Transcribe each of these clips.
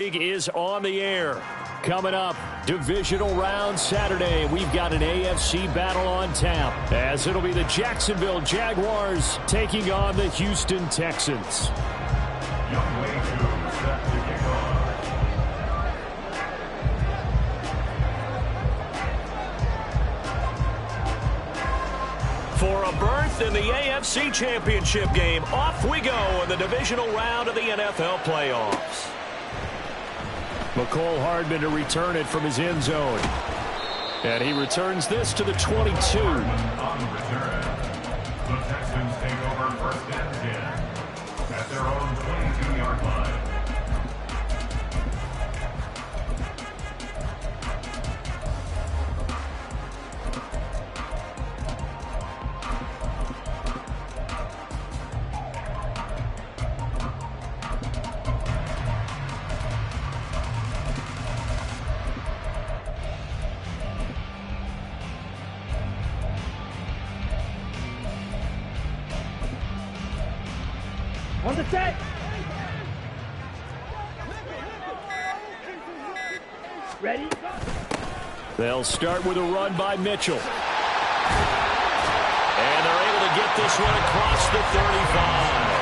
Is on the air. Coming up, divisional round Saturday. We've got an AFC battle on tap, as it'll be the Jacksonville Jaguars taking on the Houston Texans. For a berth in the AFC Championship game, off we go in the divisional round of the NFL playoffs. McCole Hardman to return it from his end zone. And he returns this to the 22. On the return, the Texans take over first and 10 at their own 22-yard line. On the set. Ready? They'll start with a run by Mitchell. And they're able to get this one across the 35.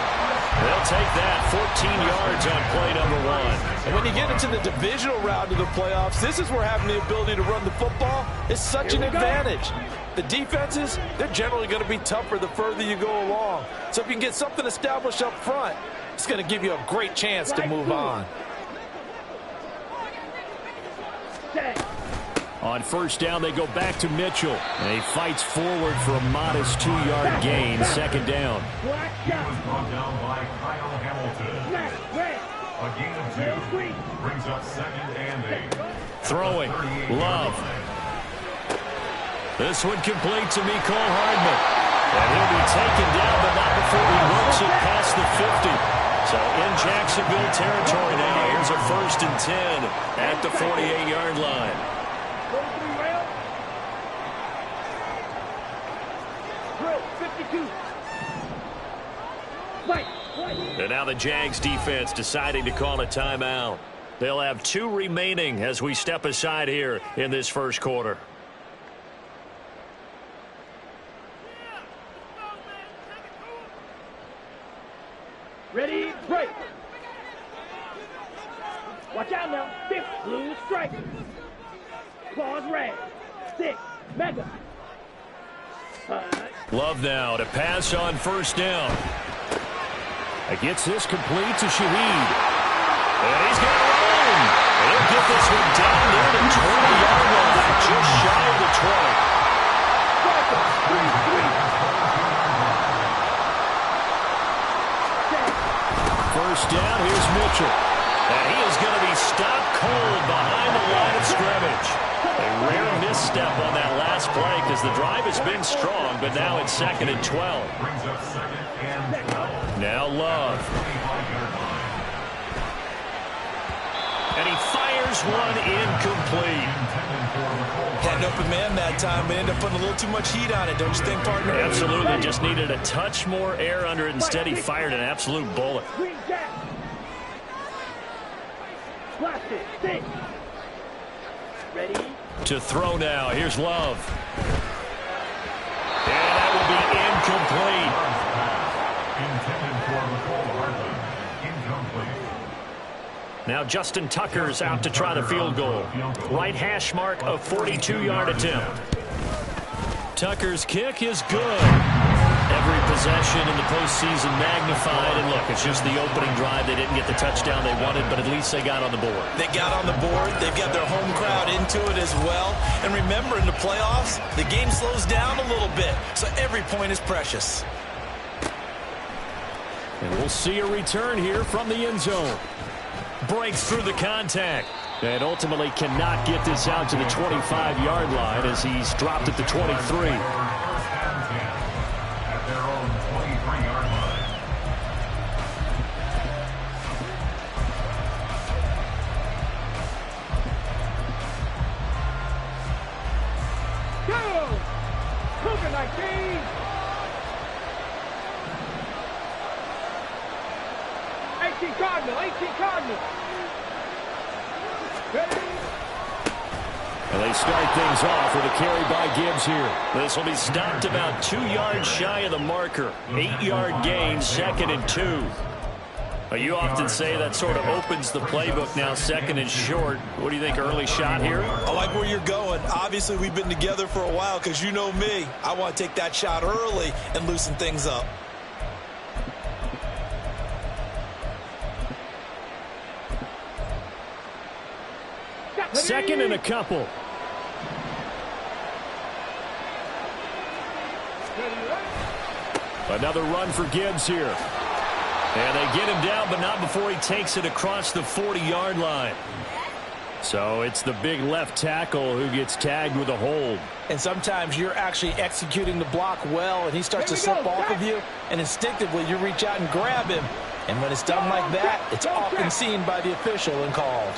They'll take that 14 yards on play number 1. And when you get into the divisional round of the playoffs, this is where having the ability to run the football is such an advantage. The defenses, they're generally going to be tougher the further you go along. So if you can get something established up front, it's going to give you a great chance to move on. On first down, they go back to Mitchell. And he fights forward for a modest 2-yard gain, second down. He was brought down by Kyle Hamilton. A gain of 2 brings up second and 8. Throwing, Love. This one complete to Mecole Hardman. And he'll be taken down, but not before he works it past the 50. So in Jacksonville territory now, here's a first and 10 at the 48-yard line. And now the Jags defense deciding to call a timeout. They'll have 2 remaining as we step aside here in this first quarter. Ready, break. Watch out now. 5th, blue strike. Claws red. 6, mega. Love now to pass on first down. Gets this complete to Shaheed. And he's got room. He'll get this one down near the 20-yard line, just shy of the 20. First down, here's Mitchell. And he is going to be stopped cold behind the line of scrimmage. A rare misstep on that last play because the drive has been strong, but now it's second and 12. Brings up second and 12. Now Love. And he fires one incomplete. Had an open man that time, but ended up putting a little too much heat on it, don't you think, partner? Absolutely. Just needed a touch more air under it. Instead, he fired an absolute bullet. Ready? To throw now. Here's Love. And that will be incomplete. Intended for McCole Hardman. Incomplete. Now Justin Tucker's out to try the field goal. Right hash mark, a 42-yard attempt. Tucker's kick is good. Every possession in the postseason magnified. And look, it's just the opening drive. They didn't get the touchdown they wanted, but at least they got on the board. They got on the board. They've got their home crowd into it as well. And remember, in the playoffs, the game slows down a little bit, so every point is precious. And we'll see a return here from the end zone. Breaks through the contact. And ultimately cannot get this out to the 25-yard line as he's dropped at the 23. Cougar 19. 18 Cardinal. And they start things off with a carry by Gibbs here. This will be stopped about 2 yards shy of the marker. 8-yard gain, 2nd and 2. You often say that sort of opens the playbook now, 2nd and short. What do you think, early shot here? I like where you're going. Obviously, we've been together for a while because you know me. I want to take that shot early and loosen things up. Second and a couple. Another run for Gibbs here. And they get him down, but not before he takes it across the 40-yard line. So it's the big left tackle who gets tagged with a hold. And sometimes you're actually executing the block well, and he starts to slip off of you, and instinctively you reach out and grab him. And when it's done like that, it's often seen by the official and called.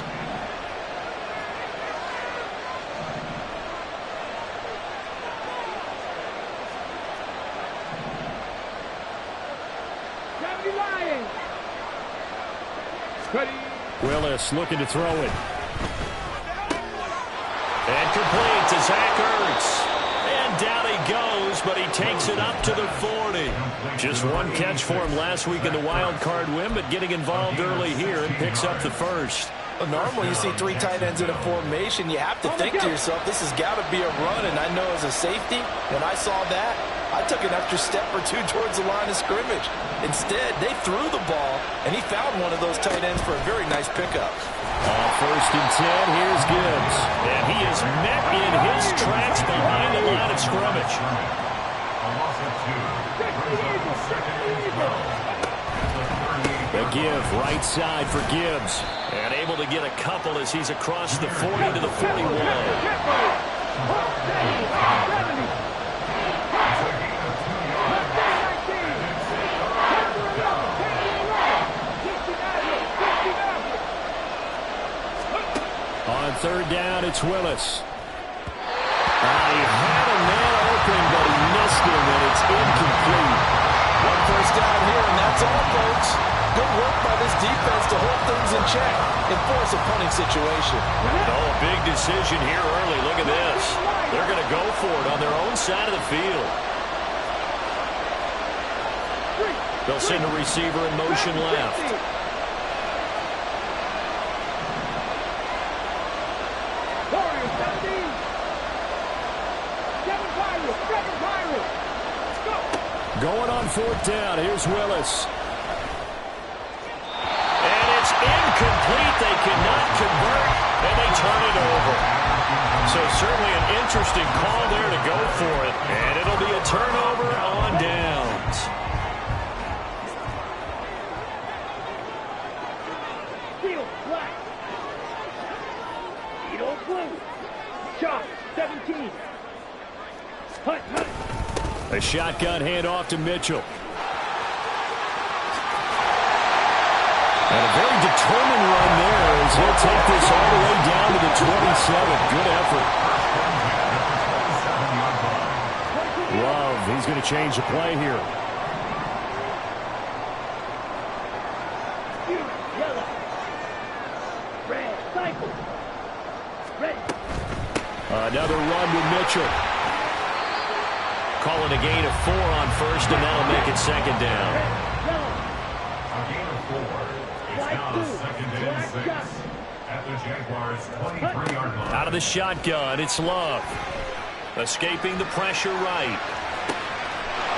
Willis looking to throw it. And complete to Zach Ertz. And down he goes, but he takes it up to the 40. Just one catch for him last week in the wild card win, but getting involved early here and picks up the first. Normally you see 3 tight ends in a formation, you have to think to yourself, this has got to be a run, and I know as a safety, when I saw that, I took an extra step or 2 towards the line of scrimmage. Instead, they threw the ball, and he found one of those tight ends for a very nice pickup. First and 10, here's Gibbs. And he is met in his tracks behind the line of scrimmage. The give, right side for Gibbs. And able to get a couple as he's across the 40 to the 41. On third down, it's Willis. He had a man open, but he missed him, and it's incomplete. 1 first down here, and that's all, folks. Good work by this defense to hold things in check and force a punting situation. Oh, a big decision here early. Look at this. They're going to go for it on their own side of the field. They'll send a receiver in motion left. Going on fourth down. Here's Willis. And it's incomplete. They cannot convert, and they turn it over. So certainly an interesting call there to go for it. And it'll be a turnover on downs. Field flat. Edo blue. Shot 17. Hunt. A shotgun handoff to Mitchell. And a very determined run there as he'll take this all the way down to the 27. Good effort. Love, he's going to change the play here. Yellow. Red. Cycle. Red. Another run with Mitchell. Calling a gain of 4 on first, and that'll make it second down. A gain of 4. It's now the 2nd and 6 at the Jaguars' 23-yard line. Out of the shotgun, it's Love. Escaping the pressure right.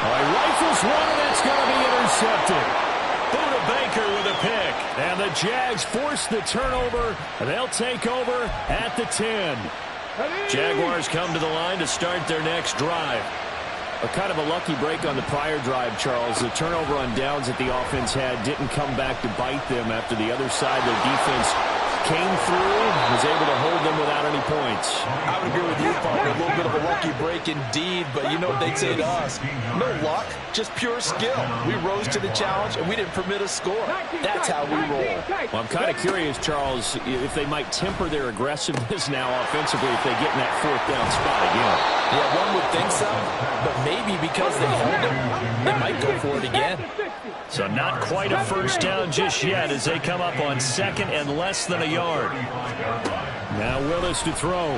Rifles one, and it's going to be intercepted. Buda Baker with a pick. And the Jags force the turnover. They'll take over at the 10. Jaguars come to the line to start their next drive. A kind of a lucky break on the prior drive, Charles. The turnover on downs that the offense had didn't come back to bite them after the other side. Their defense came through, was able to hold them without any points. I would agree with you, Parker. A little bit of a lucky break indeed, but you know what they'd say to us. No luck, just pure skill. We rose to the challenge, and we didn't permit a score. That's how we roll. Well, I'm kind of curious, Charles, if they might temper their aggressiveness now offensively if they get in that fourth down spot again. Yeah, one would think so, but maybe because they held them, they might go for it again. So not quite a first down just yet as they come up on second and less than a yard. Now Willis to throw.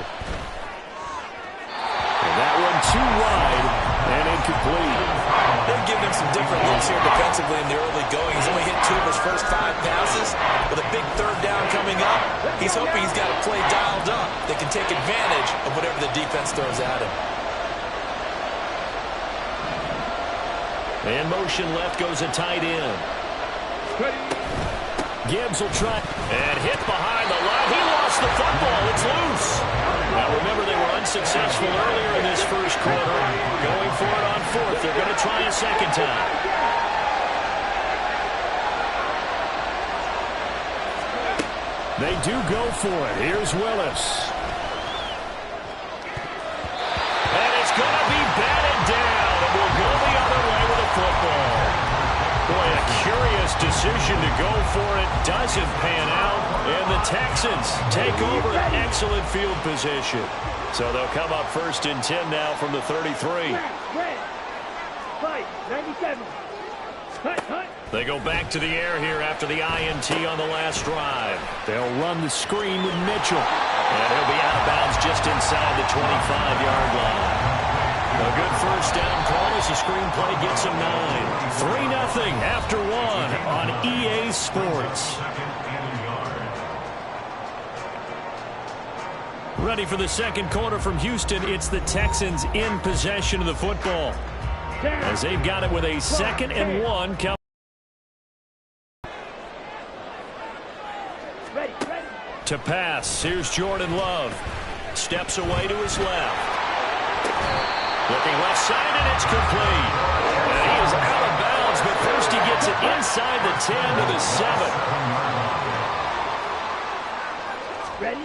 And that one too wide and incomplete. They've given him some different looks here defensively in the early going. He's only hit 2 of his first 5 passes. With a big third down coming up, he's hoping he's got a play dialed up that can take advantage of whatever the defense throws at him. In motion left goes a tight end. Gibbs will try and hit behind the line. He lost the football. It's loose. Now remember, they were unsuccessful earlier in this first quarter. Going for it on fourth. They're going to try a second time. They do go for it. Here's Willis. And it's going to be batted down. It will go the other way with the football. Boy, a curious decision to go for it. Doesn't pan out. And the Texans take over an excellent field position. So they'll come up first and 10 now from the 33. Fight, 97. Cut. They go back to the air here after the INT on the last drive. They'll run the screen with Mitchell. And he'll be out of bounds just inside the 25-yard line. A good first down call as the screenplay gets him 9. 3-0 after 1 on EA Sports. Ready for the second quarter from Houston. It's the Texans in possession of the football, as they've got it with a 2nd and 1. Ready. To pass, here's Jordan Love. Steps away to his left. Looking left side, and it's complete. And he is out of bounds, but first he gets it inside the 10 to the 7. Ready.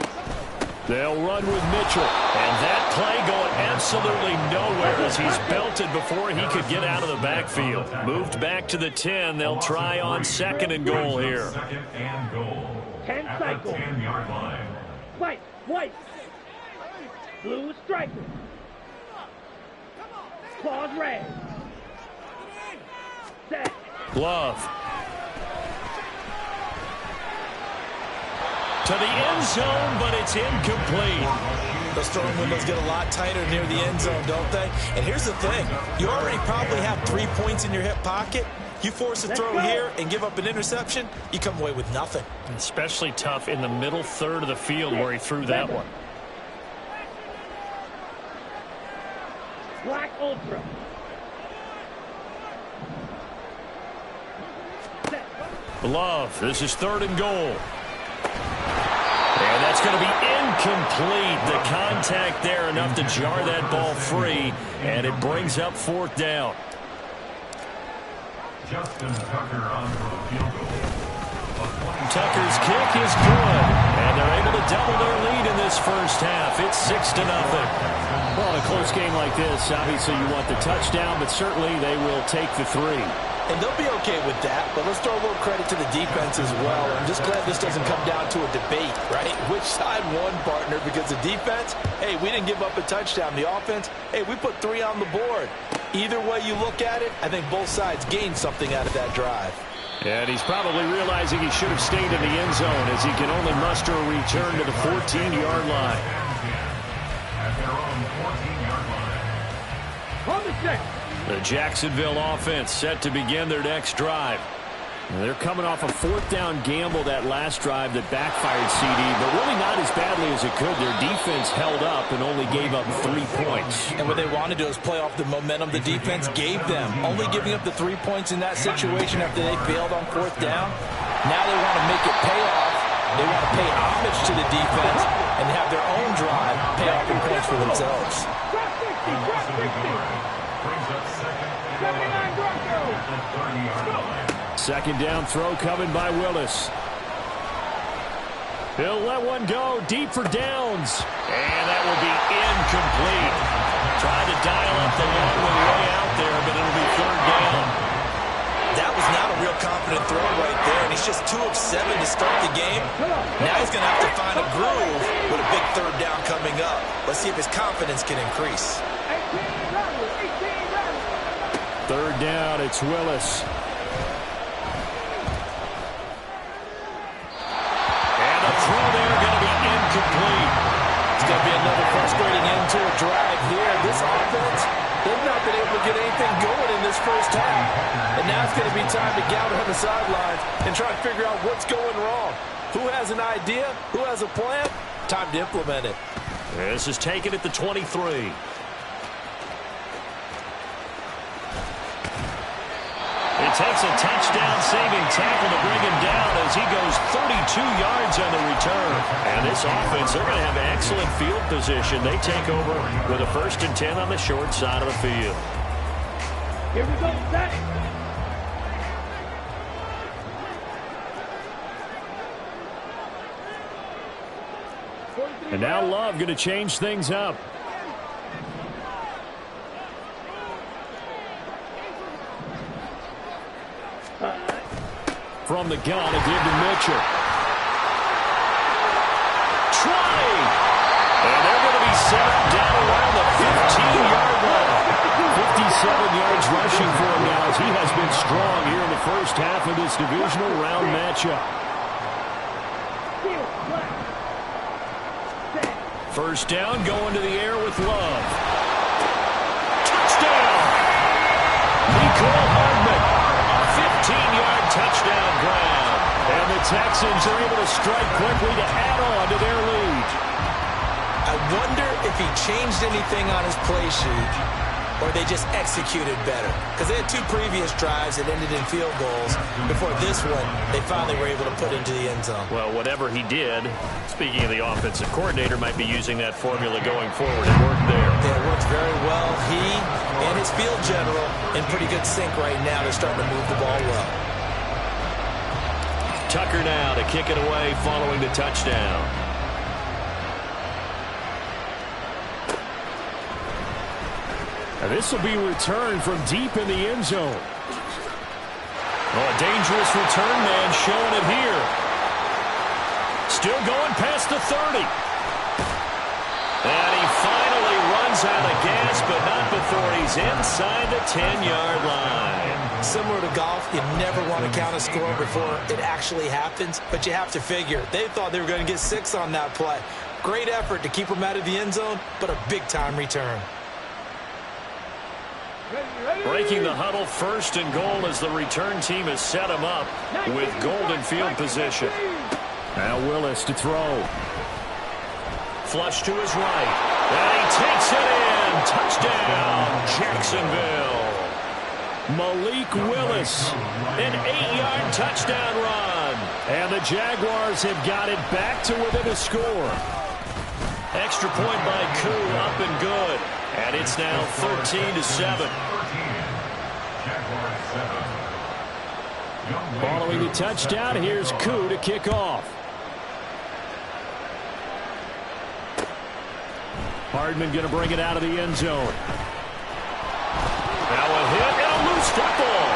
They'll run with Mitchell. And that play going absolutely nowhere as he's belted before he could get out of the backfield. Moved back to the 10. They'll try on 2nd and goal here. 2nd and goal. 10 At cycle. the 10-yard line. White. Blue striker. Claws red. Set. Love. To the end zone, but it's incomplete. Those throwing windows get a lot tighter near the end zone, don't they? And here's the thing. You already probably have 3 points in your hip pocket. You force a throw here and give up an interception, you come away with nothing. Especially tough in the middle third of the field where he threw that one. Black Ultra. Set. Love, this is 3rd and goal. And that's going to be incomplete. The contact there enough to jar that ball free, and it brings up 4th down. Justin Tucker on for the field goal. Tucker's kick is good, and they're able to double their lead in this first half. It's 6-0. Well, in a close game like this, obviously you want the touchdown, but certainly they will take the 3. And they'll be okay with that, but let's throw a little credit to the defense as well. I'm just glad this doesn't come down to a debate, right? Which side won, partner? Because the defense, hey, we didn't give up a touchdown. The offense, hey, we put 3 on the board. Either way you look at it, I think both sides gained something out of that drive. And he's probably realizing he should have stayed in the end zone as he can only muster a return to the 14-yard line. At their own 14-yard line. On the check. The Jacksonville offense set to begin their next drive. They're coming off a 4th down gamble that last drive that backfired, CD, but really not as badly as it could. Their defense held up and only gave up 3 points. And what they want to do is play off the momentum the defense gave them. Only giving up the 3 points in that situation after they failed on 4th down. Now they want to make it pay off. They want to pay homage to the defense and have their own drive pay off in points for themselves. Drop 60. Brings up 2nd and 79 Bronco. the 30-yard line. 2nd down throw coming by Willis. He'll let one go deep for Downs. And that will be incomplete. Tried to dial up the long way out there, but it'll be 3rd down. That was not a real confident throw right there, and he's just 2 of 7 to start the game. Now he's going to have to find a groove with a big 3rd down coming up. Let's see if his confidence can increase. 18 run. 3rd down, it's Willis. this offense, they've not been able to get anything going in this first half. And now it's going to be time to gather on the sidelines and try to figure out what's going wrong. Who has an idea? Who has a plan? Time to implement it. This is taken at the 23. It takes a touchdown-saving tackle to bring him down as he goes 32 yards on the return. And this offense, they're going to have excellent field position. They take over with a 1st and 10 on the short side of the field. Here we go, set. And now Love going to change things up. From the gun, a give to Mitchell. Try! And they're going to be set up down around the 15-yard line. 57 yards rushing for him now as he has been strong here in the first half of this divisional round matchup. First down, going to the air with Love. Touchdown! Mecole Hardman. A 15-yard touchdown grab. And the Texans are able to strike quickly to add on to their lead. I wonder if he changed anything on his play sheet or they just executed better. Because they had 2 previous drives that ended in field goals. Before this one, they finally were able to put into the end zone. Well, whatever he did, speaking of the offensive coordinator, might be using that formula going forward. It worked there. Yeah, it worked very well. He and his field general in pretty good sync right now. They're starting to move the ball well. Tucker now to kick it away following the touchdown. And this will be returned from deep in the end zone. Oh, a dangerous return man showing it here. Still going past the 30. And he finally runs out of gas, but not before he's inside the 10-yard line. Similar to golf, you never want to count a score before it actually happens, but you have to figure. They thought they were going to get 6 on that play. Great effort to keep them out of the end zone, but a big-time return. Breaking the huddle, 1st and goal as the return team has set him up with golden field position. Now Willis to throw. Flush to his right. And he takes it in. Touchdown, Jacksonville. Malik Willis, an 8-yard touchdown run. And the Jaguars have got it back to within a score. Extra point by Koo, up and good. And it's now 13-7. Following the touchdown, here's Koo to kick off. Hardman going to bring it out of the end zone. Now a hit and a loose football.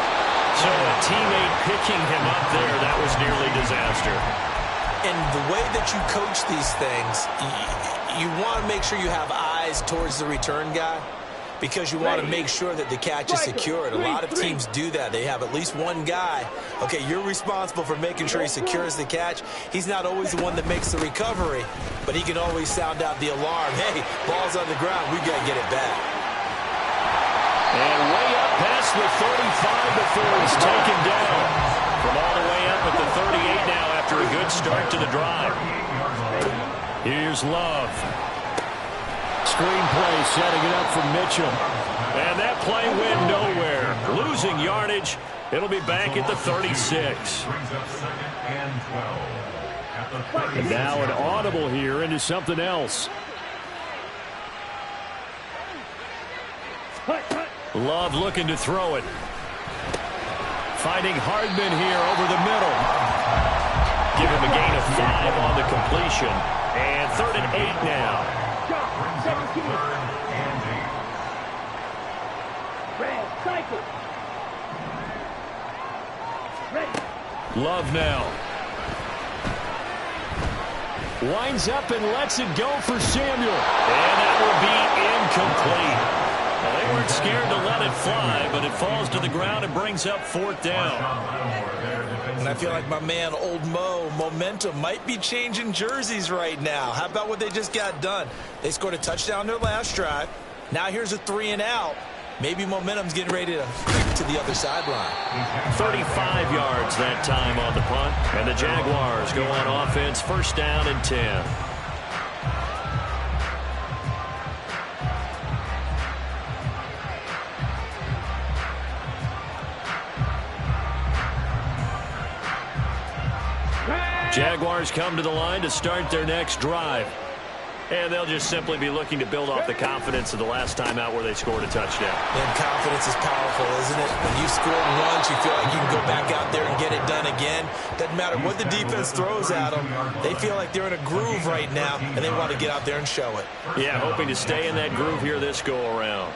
So a teammate picking him up there, that was nearly disaster. And the way that you coach these things, you want to make sure you have eyes towards the return guy because you want to make sure that the catch is secured. A lot of teams do that. They have at least one guy. Okay, you're responsible for making sure he secures the catch. He's not always the one that makes the recovery, but he can always sound out the alarm. Hey, ball's on the ground. We got to get it back. And way up past the 35 before he's taken down. From all the way up at the 38 now after a good start to the drive. Here's Love. Screen play setting it up for Mitchell. And that play went nowhere. Losing yardage. It'll be back at the 36. And now an audible here into something else. Love looking to throw it. Finding Hardman here over the middle. Give him a gain of 5 on the completion. And 3rd and 8 now. Love now. Winds up and lets it go for Samuel. And that will be incomplete. Well, they weren't scared to let it fly, but it falls to the ground and brings up 4th down. And I feel like my man, Old Mo, momentum might be changing jerseys right now. How about what they just got done? They scored a touchdown their last drive. Now here's a 3 and out. Maybe momentum's getting ready to creep to the other sideline. 35 yards that time on the punt. And the Jaguars go on offense, first down and 10. Jaguars come to the line to start their next drive. And they'll just simply be looking to build off the confidence of the last time out where they scored a touchdown. And confidence is powerful, isn't it? When you score once, you feel like you can go back out there and get it done again. Doesn't matter what the defense throws at them. They feel like they're in a groove right now, and they want to get out there and show it. Yeah, hoping to stay in that groove here this go-around.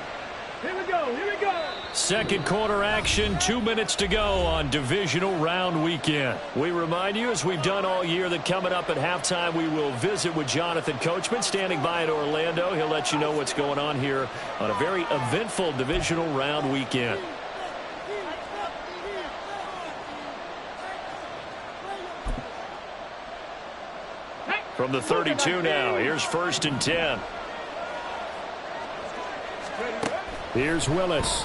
Here we go, here we go. Second quarter action, 2 minutes to go on divisional round weekend. We remind you, as we've done all year, that coming up at halftime, we will visit with Jonathan Coachman, standing by in Orlando. He'll let you know what's going on here on a very eventful divisional round weekend. From the 32 now, here's first and 10. Here's Willis.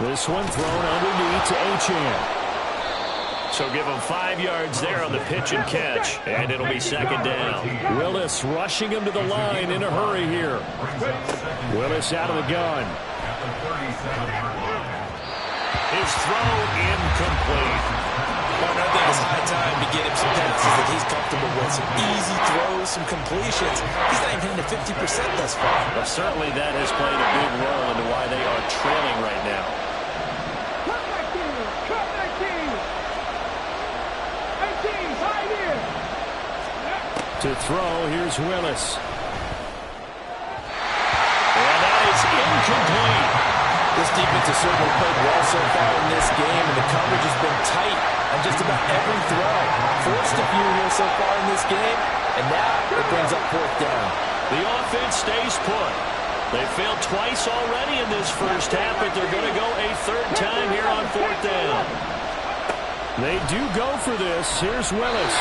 This one thrown underneath to Achane. So give him 5 yards there on the pitch and catch, and it'll be second down. Willis rushing him to the line in a hurry here. Willis out of the gun. His throw incomplete. Well, I think it's high time to get him some passes that he's comfortable with. Some easy throws, some completions. He's not even hitting to 50% thus far. Well, certainly that has played a big role into why they are trailing right now. Cut my team, cut my team. 18, high here. To throw, here's Willis. And that is incomplete. This defense has certainly played well so far in this game, and the coverage has been tight on just about every throw. Forced a few here so far in this game, and now it brings up fourth down. The offense stays put. They failed twice already in this first half, but they're going to go a third time here on fourth down. They do go for this. Here's Willis.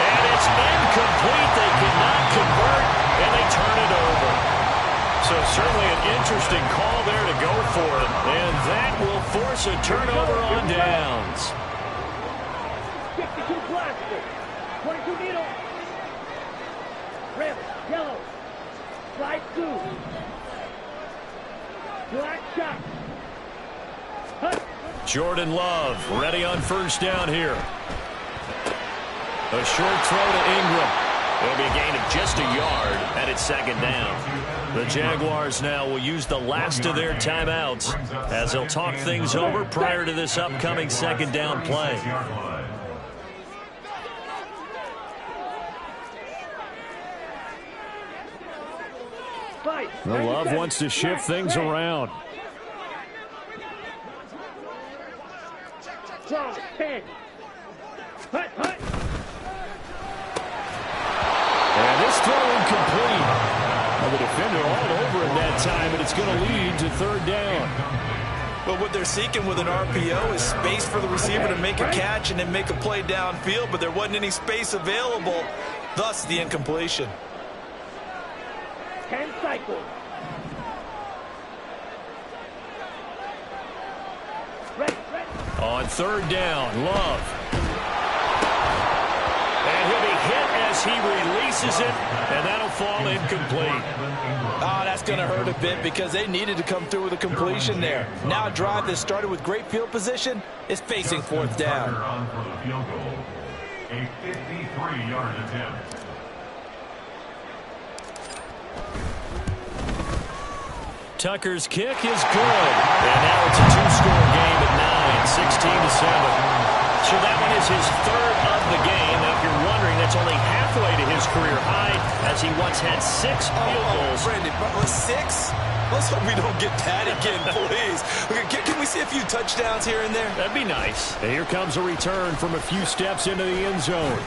And it's incomplete. They cannot convert, and they turn it over. So certainly an interesting call there to go for it, and that will force a turnover on downs. 52 plastic, 22 needle. Red, yellow, slide 2. Black shot. Hut. Jordan Love ready on first down here. A short throw to Ingram. It'll be a gain of just a yard, and it's second down. The Jaguars now will use the last of their timeouts as they'll talk things over prior to this upcoming second down play. The Love wants to shift things around. Draw 10. Hut, hut. And this throw incomplete. The defender all over him that time, and it's going to lead to third down. But what they're seeking with an RPO is space for the receiver to make a catch and then make a play downfield, but there wasn't any space available, thus the incompletion. 10 cycles. Ready, ready. On third down, Love. And he'll be hit as he releases it, and that'll fall incomplete. Oh, that's going to hurt a bit because they needed to come through with a completion there. Now a drive that started with great field position is facing fourth down. A 53-yard attempt. Tucker's kick is good. And now it's a two-score game at 9, 16-7. So that one is his third of the game. Now, if you're wondering, that's only halfway to his career high, as he once had 6 field goals. Brandon, 6? Let's hope we don't get that again, please. Can we see a few touchdowns here and there? That'd be nice. And here comes a return from a few steps into the end zone.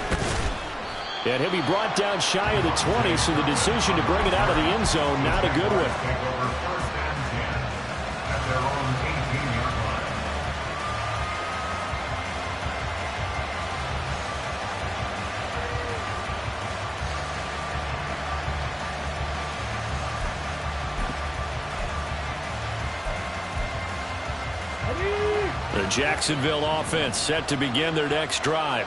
And he'll be brought down shy of the 20, so the decision to bring it out of the end zone, not a good one. Jacksonville offense set to begin their next drive.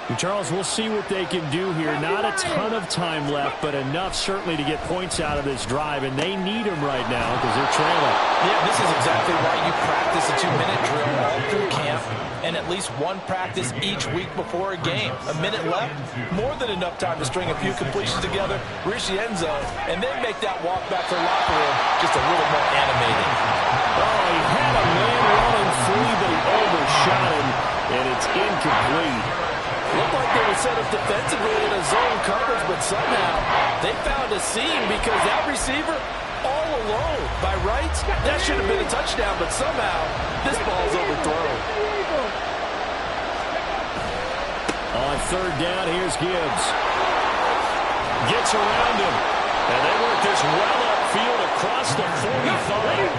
And Charles, we'll see what they can do here. Not a ton of time left, but enough certainly to get points out of this drive, and they need them right now because they're trailing. Yeah, this is exactly why you practice a 2-minute drill all through camp and at least one practice each week before a game. A minute left, more than enough time to string a few completions together, reach the end zone, and then make that walk back to the locker room just a little more animated. Oh, he had a man running free, but he overshot him, and it's incomplete. Looked like they were set up defensively in a zone coverage, but somehow they found a seam because that receiver all alone. By rights, that should have been a touchdown, but somehow this ball's overthrown. On third down, here's Gibbs. Gets around him, and they work this well upfield across the 45.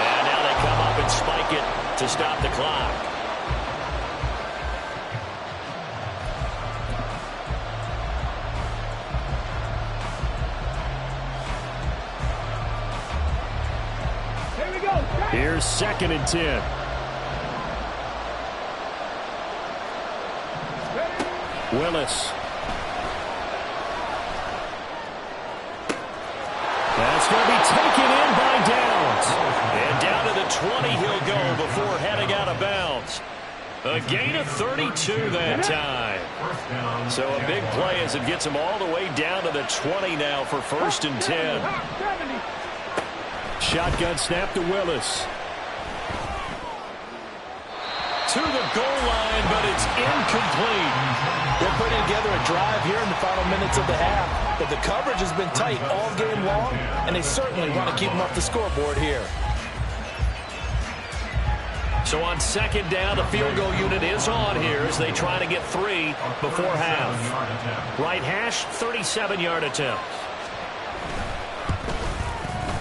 And now they come up and spike it to stop the clock. Here's 2nd and 10. Willis. That's going to be taken in by Downs. And down to the 20 he'll go before heading out of bounds. A gain of 32 that time. So a big play as it gets him all the way down to the 20 now for 1st and 10. Shotgun snap to Willis. To the goal line, but it's incomplete. They're putting together a drive here in the final minutes of the half, but the coverage has been tight all game long, and they certainly want to keep them off the scoreboard here. So on 2nd down, the field goal unit is on here as they try to get 3 before half. Right hash, 37-yard attempt.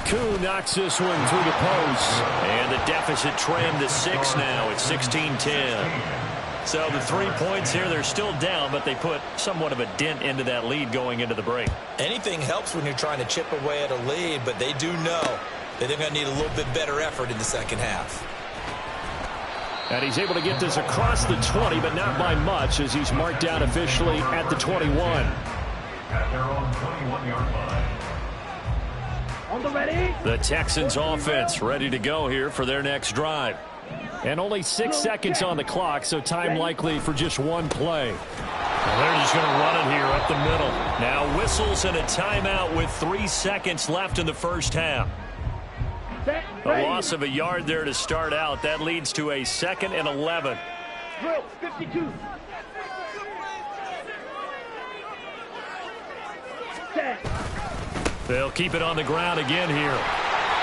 Koo knocks this one through the post. And the deficit trimmed to 6 now. It's 16-10. So the 3 points here, they're still down, but they put somewhat of a dent into that lead going into the break. Anything helps when you're trying to chip away at a lead, but they do know that they're going to need a little bit better effort in the second half. And he's able to get this across the 20, but not by much as he's marked down officially at the 21. At their own 21-yard line. On the ready. The Texans offense ready to go here for their next drive. And only 6 seconds on the clock, so time likely for just one play. Well, they're just going to run it here up the middle. Now whistles and a timeout with 3 seconds left in the first half. A loss of a yard there to start out. That leads to a 2nd and 11. Drill 52. Set. They'll keep it on the ground again here.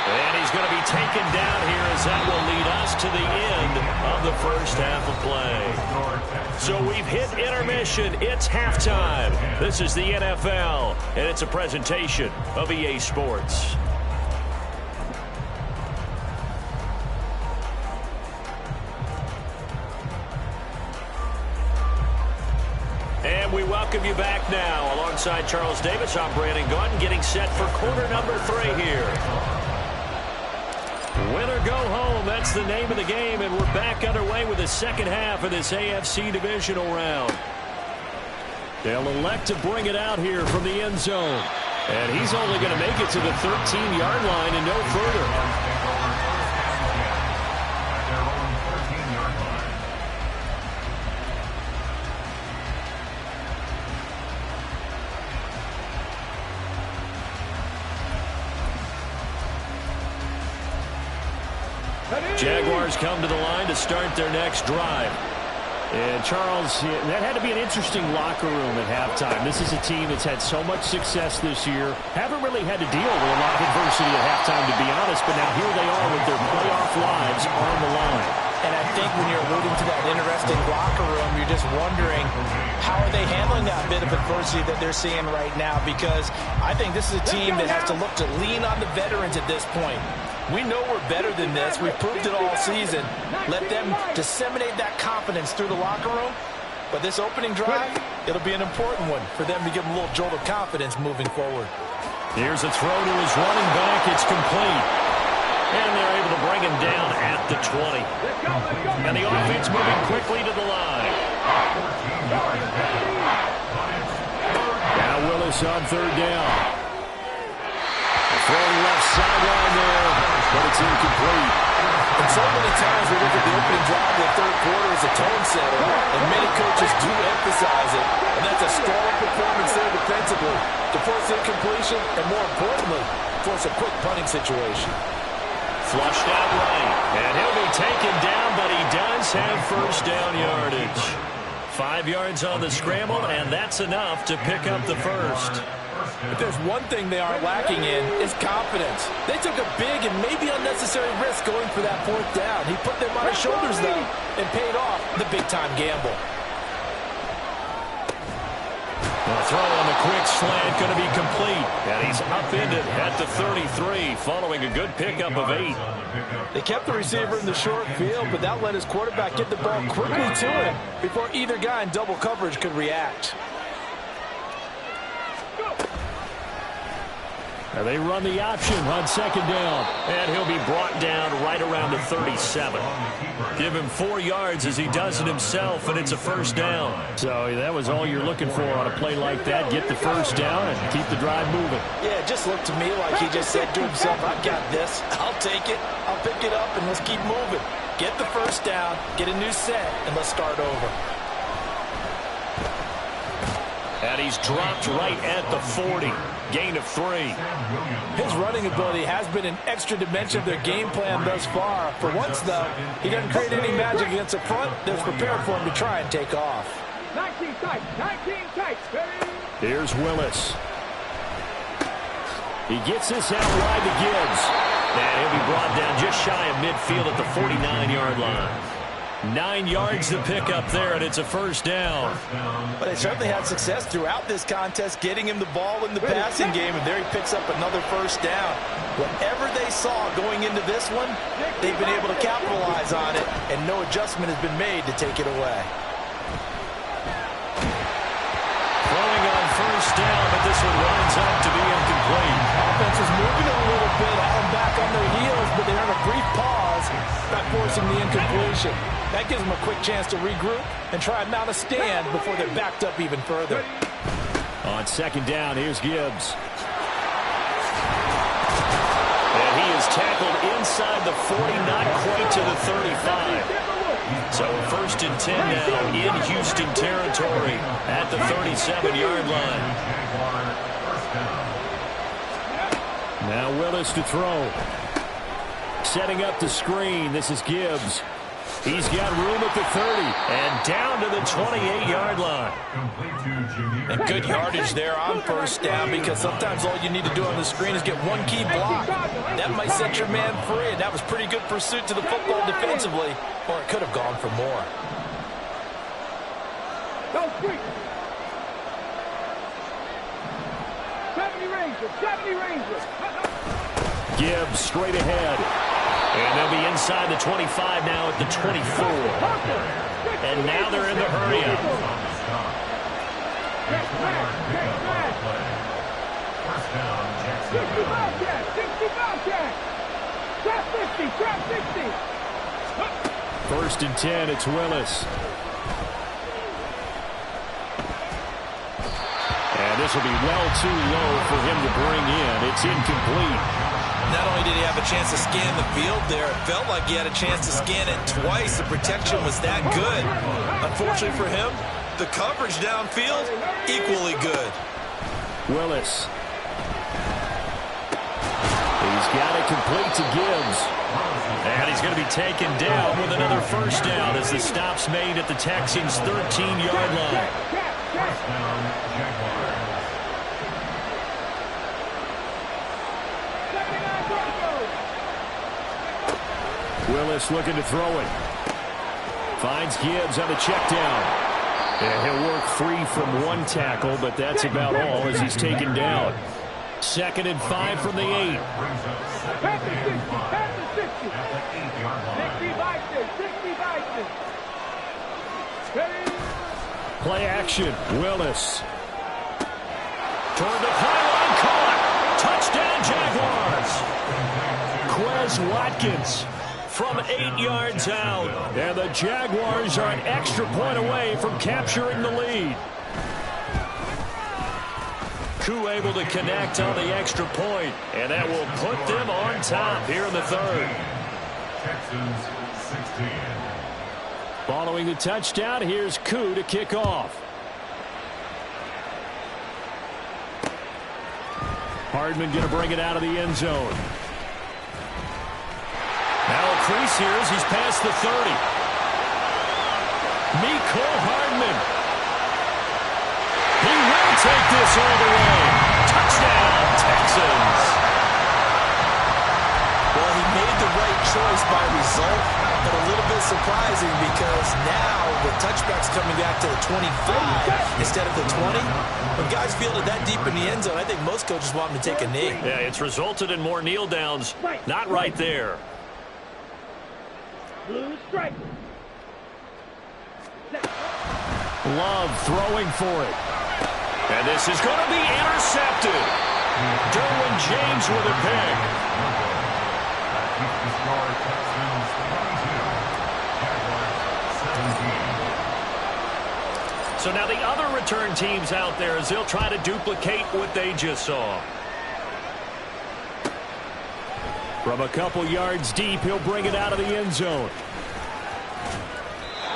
And he's going to be taken down here as that will lead us to the end of the first half of play. So we've hit intermission. It's halftime. This is the NFL, and it's a presentation of EA Sports. And we welcome you back now. Alongside Charles Davis, I'm Brandon Gaudin, getting set for quarter number 3 here. Win or go home, that's the name of the game, and we're back underway with the second half of this AFC divisional round. They'll elect to bring it out here from the end zone. And he's only going to make it to the 13-yard line and no further. Jaguars come to the line to start their next drive. And Charles, that had to be an interesting locker room at halftime. This is a team that's had so much success this year. Haven't really had to deal with a lot of adversity at halftime, to be honest, but now here they are with their playoff lives on the line. And I think when you're alluding to that interesting locker room, you're just wondering how are they handling that bit of adversity that they're seeing right now, because I think this is a team that has to look to lean on the veterans at this point. We know we're better than this. We've proved it all season. Let them disseminate that confidence through the locker room. But this opening drive, it'll be an important one for them to give them a little jolt of confidence moving forward. Here's a throw to his running back. It's complete. And they're able to bring him down at the 20. And the offense moving quickly to the line. Now Willis on third down. Throwing left sideline there, but it's incomplete. And so many times we look at the opening drive of the third quarter as a tone setter, and many coaches do emphasize it. And that's a strong performance there defensively to force incompletion and, more importantly, force a quick punting situation. Flushed out right, and he'll be taken down, but he does have first down yardage. 5 yards on the scramble, and that's enough to pick up the first. If there's one thing they aren't lacking in, it's confidence. They took a big and maybe unnecessary risk going for that fourth down. He put them on his shoulders, though, and paid off the big-time gamble. The throw on the quick slant going to be complete. And he's upended at the 33 following a good pickup of 8. They kept the receiver in the short field, but that let his quarterback get the ball quickly to him before either guy in double coverage could react. Now they run the option on second down. And he'll be brought down right around the 37. Give him 4 yards as he does it himself, and it's a first down. So that was all you're looking for on a play like that. Get the first down and keep the drive moving. Yeah, it just looked to me like he just said to himself, I've got this. I'll take it. I'll pick it up, and let's keep moving. Get the first down, get a new set, and let's start over. And he's dropped right at the 40. Gain of 3. His running ability has been an extra dimension of their game plan thus far. For once, though, he doesn't create any magic against the front that's prepared for him to try and take off. 19 tight, 19 tight. Here's Willis. He gets this out wide to Gibbs. And he'll be brought down just shy of midfield at the 49-yard line. 9 yards to pick up there, and it's a first down. But they certainly had success throughout this contest, getting him the ball in the passing game, and there he picks up another first down. Whatever they saw going into this one, they've been able to capitalize on it, and no adjustment has been made to take it away. Throwing on first down, but this one winds up to be incomplete. Offense is moving a little bit, Allen back on their heels, but they're in a brief pause, not forcing the incompletion. That gives them a quick chance to regroup and try and mount a stand before they're backed up even further. On second down, here's Gibbs. And he is tackled inside the 40, not quite to the 35. So first and 10 now in Houston territory at the 37-yard line. Now Willis to throw. Setting up the screen. This is Gibbs. He's got room at the 30. And down to the 28-yard line. And good yardage there on first down, because sometimes all you need to do on the screen is get one key block. That might set your man free, and that was pretty good pursuit to the football defensively, or it could have gone for more. Go quick. 70 Rangers, 70 Rangers. Gibbs straight ahead. And they'll be inside the 25 now at the 24. And now they're in the hurry-up. First and 10, it's Willis. And this will be well too low for him to bring in. It's incomplete. Not only did he have a chance to scan the field there, it felt like he had a chance to scan it twice. The protection was that good. Unfortunately for him, the coverage downfield, equally good. Willis. He's got it complete to Gibbs. And he's going to be taken down with another first down as the stop's made at the Texans' 13-yard line. Willis looking to throw it. Finds Gibbs on the check down. And he'll work free from one tackle, but that's about all as he's taken down. 2nd and 5 from the 8. Play action. Willis. Toward the pylon, caught. Touchdown, Jaguars. Quez Watkins from 8 yards out. And the Jaguars are an extra point away from capturing the lead. Koo able to connect on the extra point, and that will put them on top here in the third. Texans 16. Following the touchdown, here's Koo to kick off. Hardman going to bring it out of the end zone. Now a crease here as he's past the 30. Mecole Hardman. He will take this all the way. Touchdown, Texans. Well, he made the right choice by result, but a little bit surprising because now the touchback's coming back to the 25 instead of the 20. When guys field it that deep in the end zone, I think most coaches want them to take a knee. Yeah, it's resulted in more kneel downs. Not right there. Blue stripe. Love throwing for it. And this is going to be intercepted. Derwin James with a pick. Keeps the score Texans 22. Jaguars 17. So now the other return teams out there as they'll try to duplicate what they just saw. From a couple yards deep, he'll bring it out of the end zone.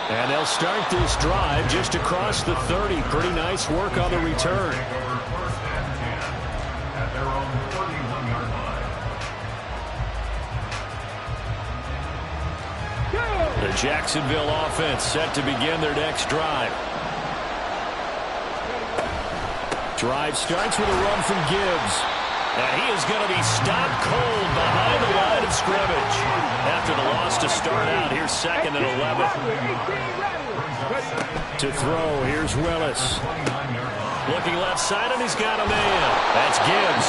And they'll start this drive just across the 30. Pretty nice work on the return. Take over first and 10 at their own 31-yard line. The Jacksonville offense set to begin their next drive. Drive starts with a run from Gibbs. And he is going to be stopped cold behind the line of scrimmage. After the loss to start out, here's 2nd and 11. To throw, here's Willis. Looking left side, and he's got a man. That's Gibbs.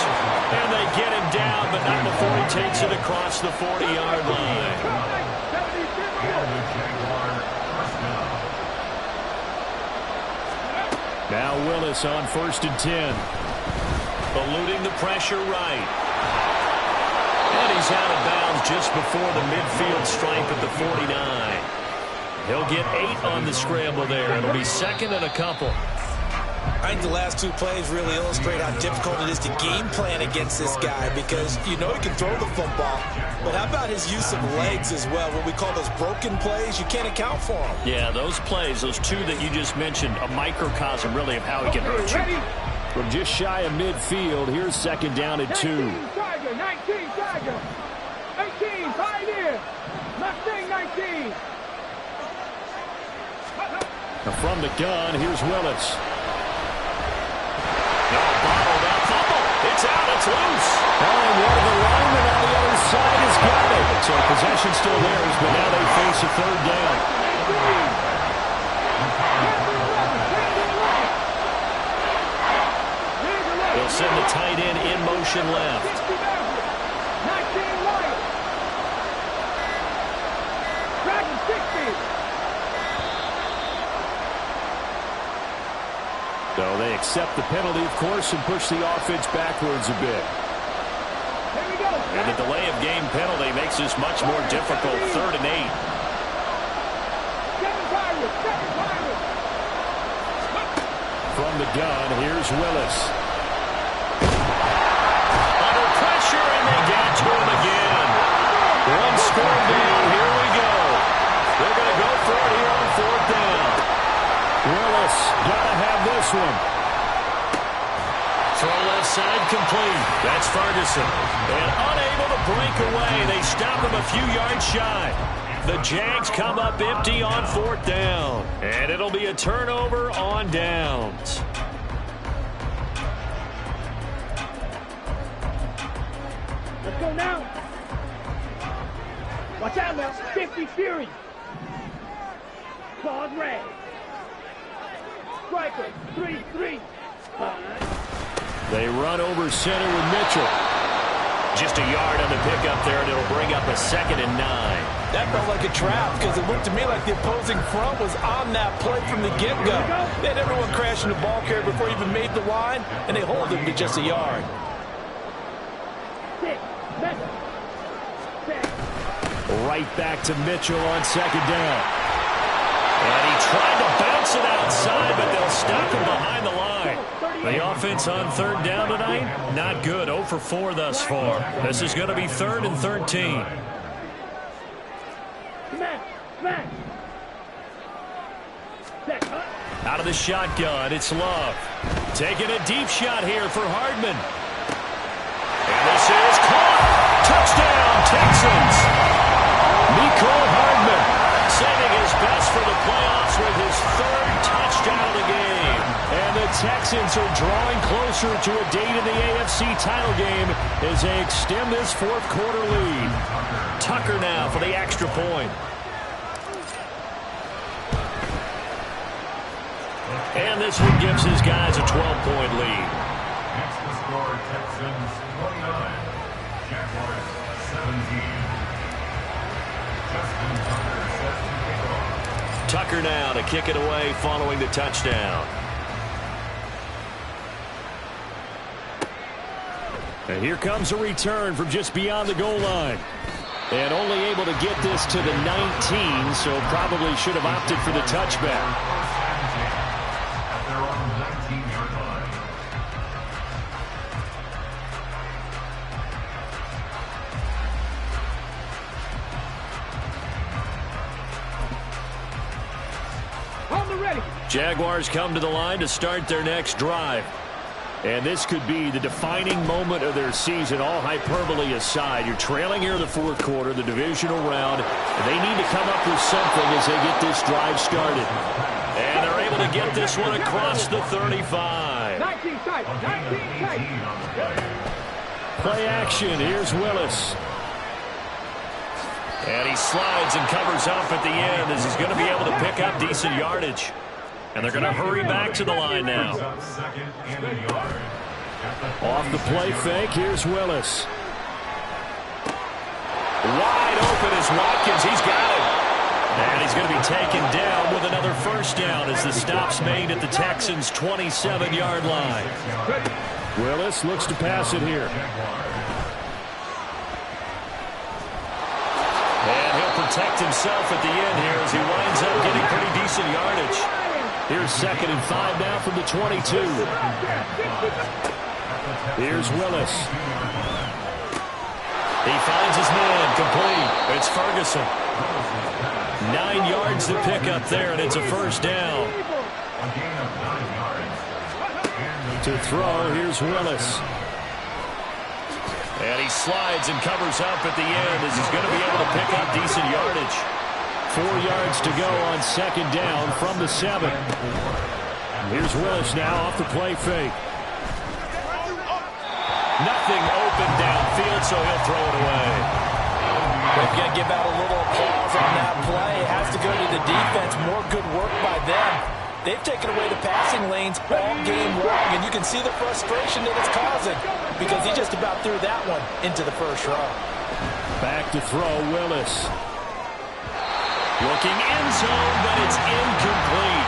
And they get him down, but not before he takes it across the 40-yard line. Now Willis on 1st and 10. Eluding the pressure right. And he's out of bounds just before the midfield stripe at the 49. He'll get 8 on the scramble there. It'll be 2nd and a couple. I think the last 2 plays really illustrate how difficult it is to game plan against this guy because you know he can throw the football. But how about his use of legs as well? What we call those broken plays, you can't account for them. Yeah, those plays, those 2 that you just mentioned, a microcosm really of how he can hurt you. From just shy of midfield, here's 2nd down and 2. 19 Tiger. 18 Pioneer. Mustang 19. Now from the gun, here's Willis. No, bottled up, fumble. It's out, it's loose. Oh, and one of the linemen on the other side has got it. So possession still theirs, but now they face a 3rd down. They'll send the tight end in motion left. 19 White. Dragon 60. So they accept the penalty, of course, and push the offense backwards a bit. Here we go. And the delay of game penalty makes this much more difficult. 3rd and 8. 7 Pirates. From the gun, here's Willis. Under pressure, and they get to him again. One score down. Here we go. They're going to go for it here on 4th down. Willis got to have this one. Throw left side complete. That's Ferguson. And unable to break away. They stop him a few yards shy. The Jags come up empty on 4th down. And it'll be a turnover on downs. Let's go now. Watch out now. 50 Fury. Claws red. Striker. 3-3. They run over center with Mitchell. Just a yard on the pickup there, and it'll bring up a 2nd and 9. That felt like a trap because it looked to me like the opposing front was on that play from the get-go. They had everyone crashing the ball carrier before he even made the line, and they hold him to just a yard. 6. Mega. 10. Right back to Mitchell on second down. And he tried to bounce it outside, but they'll stop him behind the line. The offense on third down tonight, not good. 0 for 4 thus far. This is going to be 3rd and 13. Out of the shotgun, it's Love. Taking a deep shot here for Hardman. And this is caught. Touchdown, Texans. Mecole Hardman saving his best for the playoffs with his 3rd touchdown of the game. And the Texans are drawing closer to a date in the AFC title game as they extend this 4th quarter lead. Tucker now for the extra point. And this one gives his guys a 12-point lead. Next to score, Texans 29, Jaguars 17. Justin Tucker set to kick off. Tucker now to kick it away following the touchdown. And here comes a return from just beyond the goal line. And only able to get this to the 19, so probably should have opted for the touchback. At their own 19-yard line. On the ready. Jaguars come to the line to start their next drive. And this could be the defining moment of their season, all hyperbole aside. You're trailing here in the 4th quarter, the divisional round, and they need to come up with something as they get this drive started. And they're able to get this one across the 35. 19 tight. 19 tight. Play action. Here's Willis. And he slides and covers up at the end as he's going to be able to pick up decent yardage. And they're going to hurry back to the line now. Off the play fake, here's Willis. Wide open is Watkins. He's got it. And he's going to be taken down with another first down as the stop's made at the Texans' 27-yard line. Willis looks to pass it here. And he'll protect himself at the end here as he winds up getting pretty decent yardage. Here's 2nd and 5 now from the 22. Here's Willis. He finds his man complete. It's Ferguson. 9 yards to pick up there, and it's a first down. To throw, here's Willis. And he slides and covers up at the end as he's going to be able to pick up decent yardage. 4 yards to go on 2nd down from the 7. Here's Willis now off the play fake. Nothing open downfield, so he'll throw it away. They've got to give out a little applause on that play. It has to go to the defense. More good work by them. They've taken away the passing lanes all game long, and you can see the frustration that it's causing because he just about threw that one into the first row. Back to throw, Willis. Looking end zone, but it's incomplete.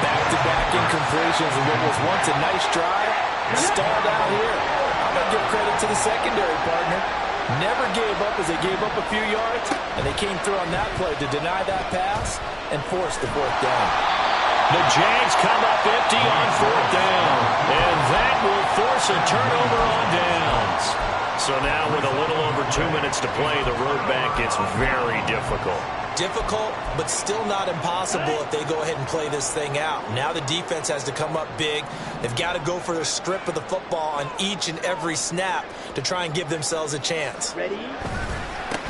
Back-to-back incompletions of what was once a nice drive. Stalled out here. I'm going to give credit to the secondary partner. Never gave up as they gave up a few yards, and they came through on that play to deny that pass and force the 4th down. The Jags come up empty on 4th down, and that will force a turnover on downs. So now with a little over 2 minutes to play, the road back gets very difficult. Difficult, but still not impossible if they go ahead and play this thing out. Now the defense has to come up big. They've got to go for the strip of the football on each and every snap to try and give themselves a chance. Ready?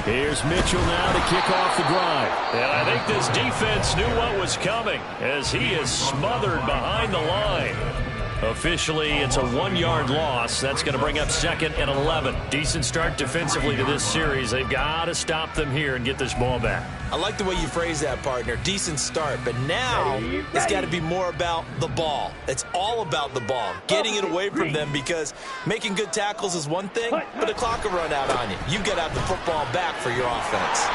Here's Mitchell now to kick off the drive. And I think this defense knew what was coming as he is smothered behind the line. Officially, it's a 1-yard loss. That's going to bring up 2nd and 11. Decent start defensively to this series. They've got to stop them here and get this ball back. I like the way you phrase that, partner. Decent start, but now it's got to be more about the ball. It's all about the ball, getting it away from them because making good tackles is one thing, but the clock will run out on you. You've got to have the football back for your offense.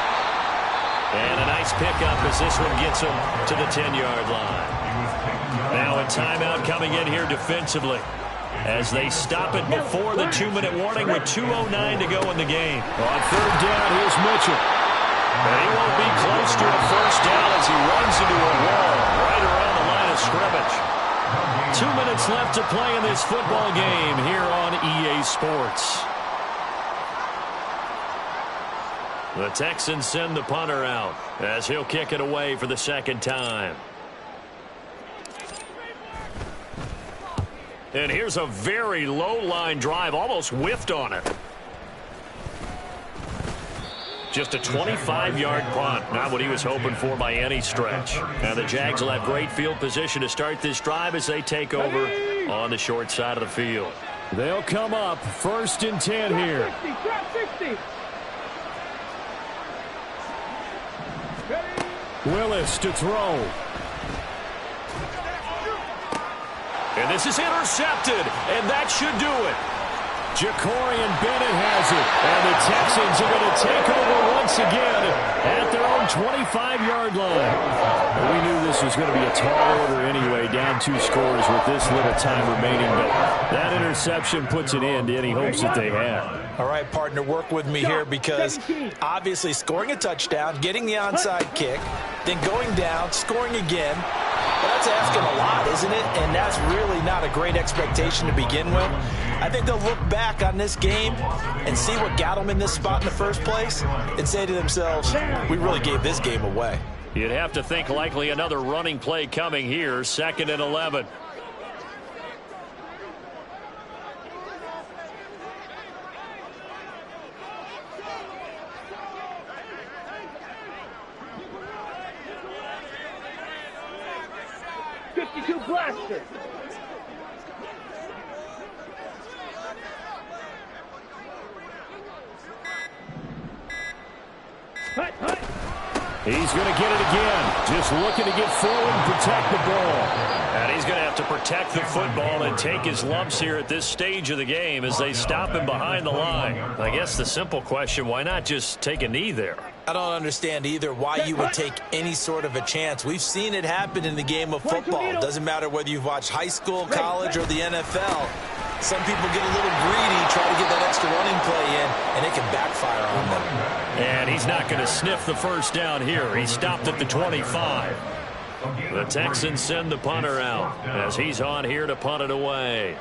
And a nice pickup as this one gets him to the 10-yard line. Now a timeout coming in here defensively as they stop it before the 2-minute warning with 2:09 to go in the game. On 3rd down, here's Mitchell. And he won't be close to a first down as he runs into a wall right around the line of scrimmage. 2 minutes left to play in this football game here on EA Sports. The Texans send the punter out as he'll kick it away for the second time. And here's a very low-line drive, almost whiffed on it. Just a 25-yard punt, not what he was hoping for by any stretch. Now the Jags will have great field position to start this drive as they take over on the short side of the field. They'll come up 1st and 10 here. 60. Willis to throw. And this is intercepted, and that should do it. Jacorian Bennett has it, and the Texans are going to take over once again at their own 25-yard line. We knew this was going to be a tall order anyway, down 2 scores with this little time remaining, but that interception puts an end to any hopes that they had. All right, partner, work with me here because obviously scoring a touchdown, getting the onside kick, then going down, scoring again, that's asking a lot, isn't it? And that's really not a great expectation to begin with. I think they'll look back on this game and see what got them in this spot in the first place and say to themselves, we really gave this game away. You'd have to think likely another running play coming here, 2nd and 11. Blaster. He's going to get it again. Just looking to get forward and protect the ball. And he's going to have to protect the football and take his lumps here at this stage of the game as they stop him behind the line. I guess the simple question, why not just take a knee there? I don't understand either why you would take any sort of a chance. We've seen it happen in the game of football. It doesn't matter whether you've watched high school, college, or the NFL. Some people get a little greedy, try to get that extra running play in, and it can backfire on them. And he's not going to sniff the first down here. He stopped at the 25. The Texans send the punter out as he's on here to punt it away.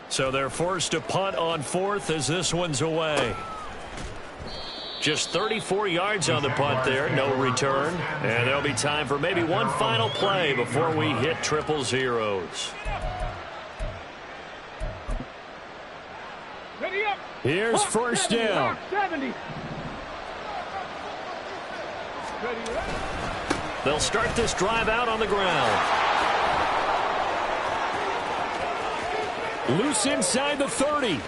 So they're forced to punt on 4th as this one's away. Just 34 yards on the punt there, no return. And there'll be time for maybe one final play before we hit 000. Here's 1st down. 70. They'll start this drive out on the ground. Loose inside the 30.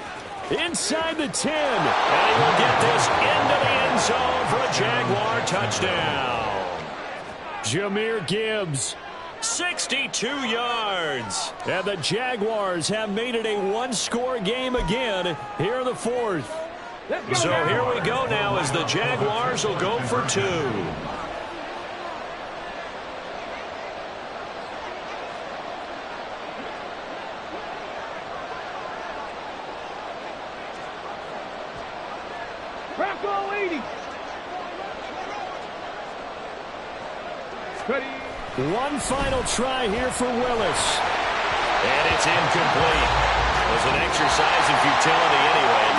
Inside the 10. And he will get this into the end zone for a Jaguar touchdown. Jahmyr Gibbs. 62 yards. And the Jaguars have made it a one-score game again here in the 4th. So here we go now as the Jaguars will go for 2. Bronco 80. Ready. One final try here for Willis. And it's incomplete. It was an exercise in futility anyway.